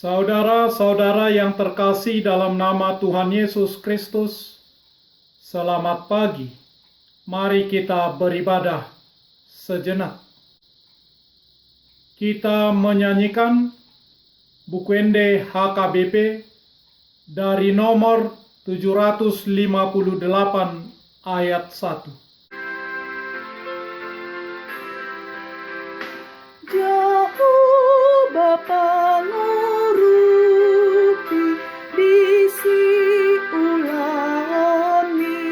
Saudara-saudara yang terkasih dalam nama Tuhan Yesus Kristus, selamat pagi. Mari kita beribadah sejenak. Kita menyanyikan Bukwende HKBP dari nomor 758 ayat 1. Jauh Bapa ngurupi bisi ulami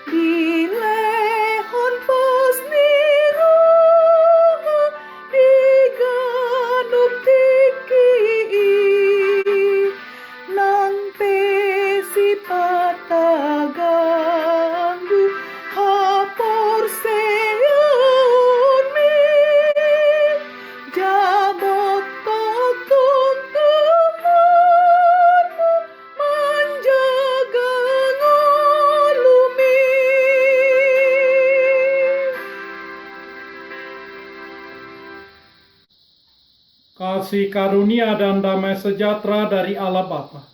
di lehon pos nirunga di ganup tiki nang pesi pataganggu hapor seun mi jabot totun Tuhanmu menjaga ngalumi. Kasih karunia dan damai sejahtera dari Allah Bapa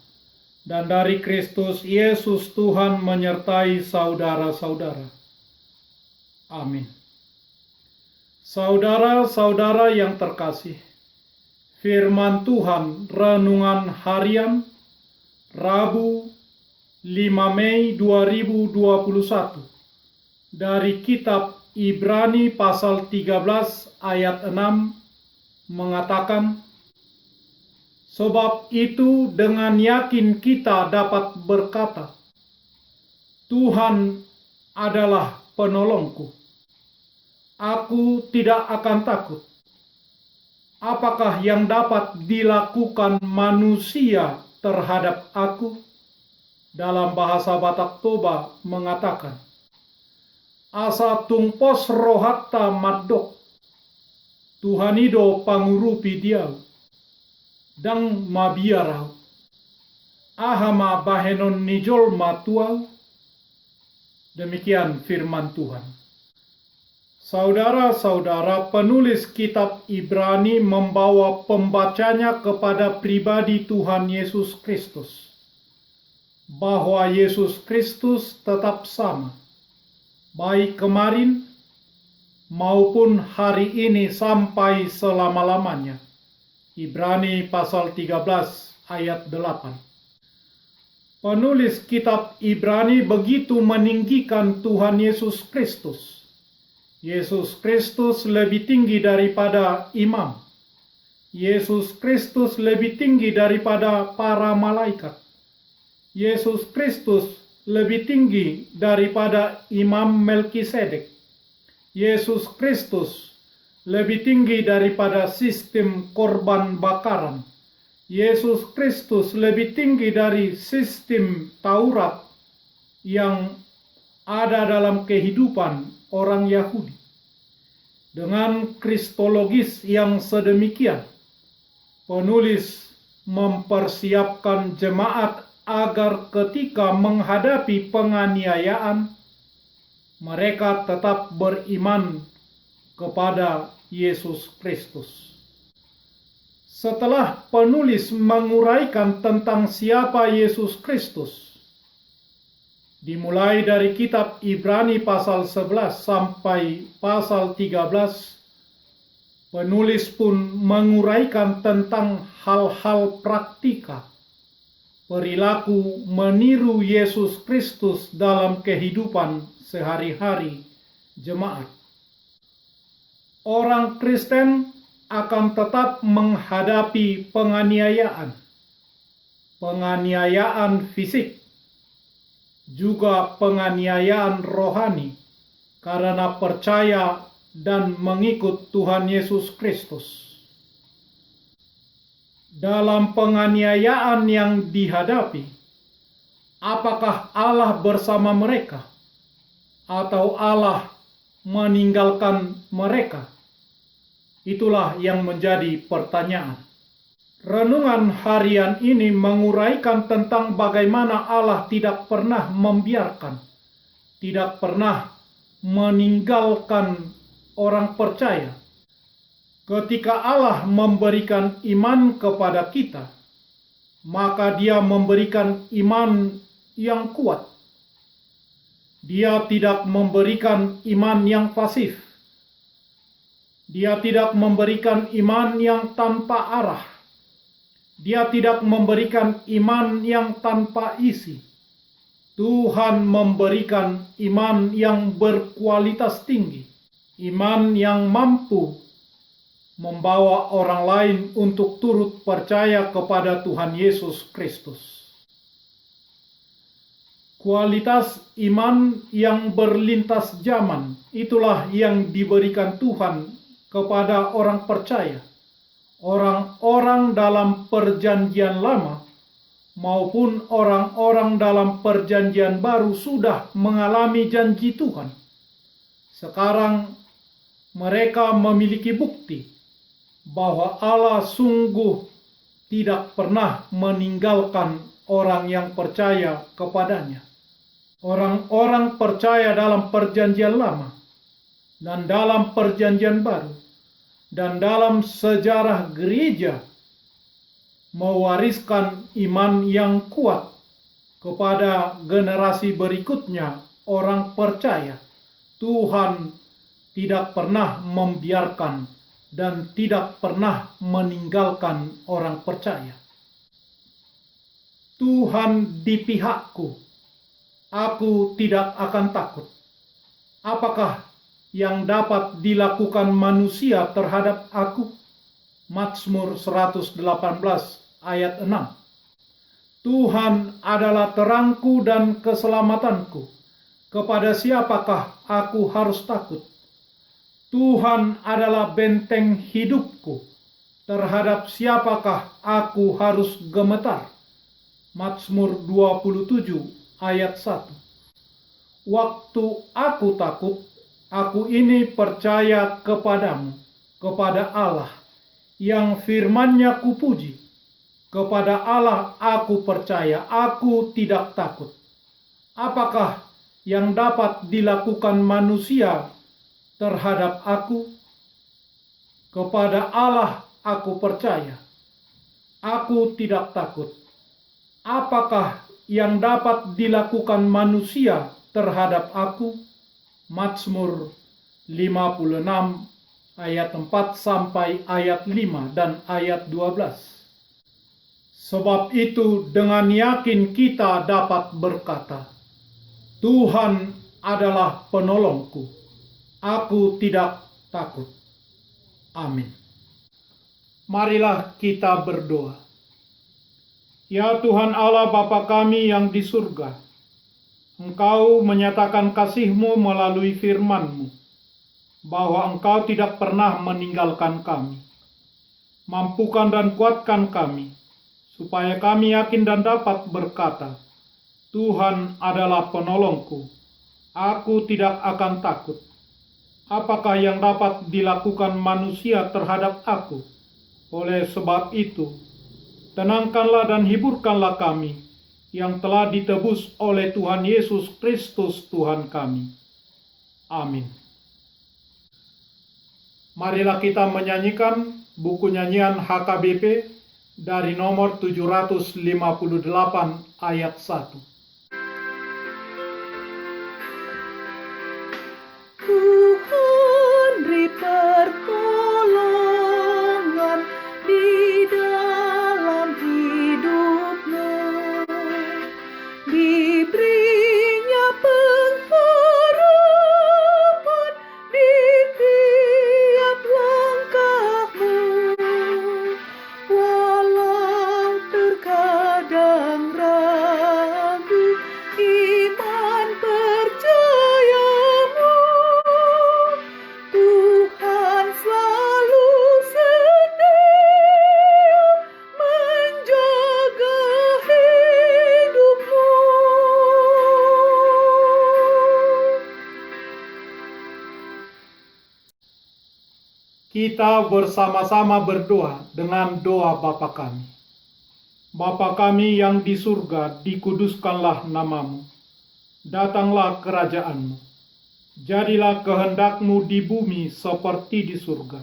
dan dari Kristus Yesus Tuhan menyertai saudara-saudara. Amin. Saudara-saudara yang terkasih, firman Tuhan renungan harian Rabu 5 Mei 2021 dari kitab Ibrani pasal 13 ayat 6 mengatakan, sebab itu dengan yakin kita dapat berkata, Tuhan adalah penolongku. Aku tidak akan takut. Apakah yang dapat dilakukan manusia terhadap aku? Dalam bahasa Batak Toba mengatakan, asa tungpos rohatta maddok, Tuhanido pangurupi diau, dang mabiarau, ahama bahenon nijol matuau. Demikian firman Tuhan. Saudara-saudara, penulis kitab Ibrani membawa pembacanya kepada pribadi Tuhan Yesus Kristus, bahwa Yesus Kristus tetap sama, baik kemarin maupun hari ini sampai selama-lamanya. Ibrani pasal 13 ayat 8. Penulis kitab Ibrani begitu meninggikan Tuhan Yesus Kristus. Yesus Kristus lebih tinggi daripada imam. Yesus Kristus lebih tinggi daripada para malaikat. Yesus Kristus lebih tinggi daripada Imam Melkisedek. Yesus Kristus lebih tinggi daripada sistem korban bakaran. Yesus Kristus lebih tinggi dari sistem Taurat yang ada dalam kehidupan orang Yahudi. Dengan kristologis yang sedemikian, penulis mempersiapkan jemaat agar ketika menghadapi penganiayaan, mereka tetap beriman kepada Yesus Kristus. Setelah penulis menguraikan tentang siapa Yesus Kristus, dimulai dari kitab Ibrani pasal 11 sampai pasal 13, penulis pun menguraikan tentang hal-hal praktika, perilaku meniru Yesus Kristus dalam kehidupan sehari-hari jemaat. Orang Kristen akan tetap menghadapi penganiayaan fisik, juga penganiayaan rohani karena percaya dan mengikut Tuhan Yesus Kristus. Dalam penganiayaan yang dihadapi, apakah Allah bersama mereka atau Allah meninggalkan mereka? Itulah yang menjadi pertanyaan. Renungan harian ini menguraikan tentang bagaimana Allah tidak pernah membiarkan, tidak pernah meninggalkan orang percaya Ketika Allah memberikan iman kepada kita, maka Dia memberikan iman yang kuat. Dia tidak memberikan iman yang pasif. Dia tidak memberikan iman yang tanpa arah. Dia tidak memberikan iman yang tanpa isi. Tuhan memberikan iman yang berkualitas tinggi. Iman yang mampu membawa orang lain untuk turut percaya kepada Tuhan Yesus Kristus. Kualitas iman yang berlintas zaman, itulah yang diberikan Tuhan kepada orang percaya. Orang-orang dalam perjanjian lama maupun orang-orang dalam perjanjian baru sudah mengalami janji Tuhan. Sekarang mereka memiliki bukti bahwa Allah sungguh tidak pernah meninggalkan orang yang percaya kepadanya. Orang-orang percaya dalam perjanjian lama dan dalam perjanjian baru dan dalam sejarah gereja mewariskan iman yang kuat kepada generasi berikutnya. Orang percaya Tuhan tidak pernah membiarkan dan tidak pernah meninggalkan orang percaya. Tuhan di pihakku, aku tidak akan takut. Apakah yang dapat dilakukan manusia terhadap aku? Mazmur 118 ayat 6. Tuhan adalah terangku dan keselamatanku. Kepada siapakah aku harus takut? Tuhan adalah benteng hidupku. Terhadap siapakah aku harus gemetar? Mazmur 27 ayat 1. Waktu aku takut, aku ini percaya kepadamu, kepada Allah, yang firman-Nya kupuji. Kepada Allah aku percaya, aku tidak takut. Apakah yang dapat dilakukan manusia terhadap aku? Kepada Allah aku percaya, aku tidak takut. Apakah yang dapat dilakukan manusia terhadap aku? Mazmur 56 ayat 4 sampai ayat 5 dan ayat 12. Sebab itu dengan yakin kita dapat berkata, Tuhan adalah penolongku, aku tidak takut. Amin. Marilah kita berdoa. Ya Tuhan Allah Bapa kami yang di surga, Engkau menyatakan kasih-Mu melalui firman-Mu, bahwa Engkau tidak pernah meninggalkan kami. Mampukan dan kuatkan kami, supaya kami yakin dan dapat berkata, Tuhan adalah penolongku, aku tidak akan takut. Apakah yang dapat dilakukan manusia terhadap aku? Oleh sebab itu, tenangkanlah dan hiburkanlah kami yang telah ditebus oleh Tuhan Yesus Kristus Tuhan kami. Amin. Marilah kita menyanyikan buku nyanyian HKBP dari nomor 758 ayat 1. Tuhan beri pertolongan di dalam hidupmu, diberinya pengharapan di tiap langkahmu, walau terkadang ragu iman percayamu, Tuhan selalu setia menjaga hidupmu. Kita bersama-sama berdoa dengan doa Bapa kami. Bapa kami yang di surga, dikuduskanlah namamu. Datanglah kerajaan-Mu. Jadilah kehendak-Mu di bumi seperti di surga.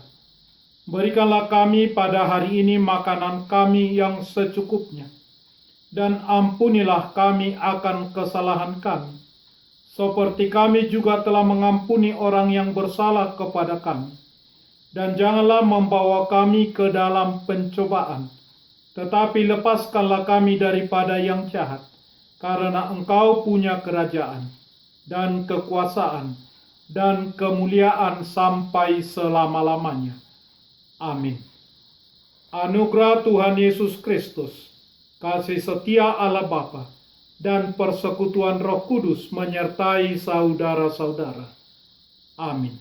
Berikanlah kami pada hari ini makanan kami yang secukupnya, dan ampunilah kami akan kesalahan kami, seperti kami juga telah mengampuni orang yang bersalah kepada kami. Dan janganlah membawa kami ke dalam pencobaan, tetapi lepaskanlah kami daripada yang jahat, karena Engkau punya kerajaan, dan kekuasaan, dan kemuliaan sampai selama-lamanya. Amin. Anugerah Tuhan Yesus Kristus, kasih setia Allah Bapa, dan persekutuan Roh Kudus menyertai saudara-saudara. Amin.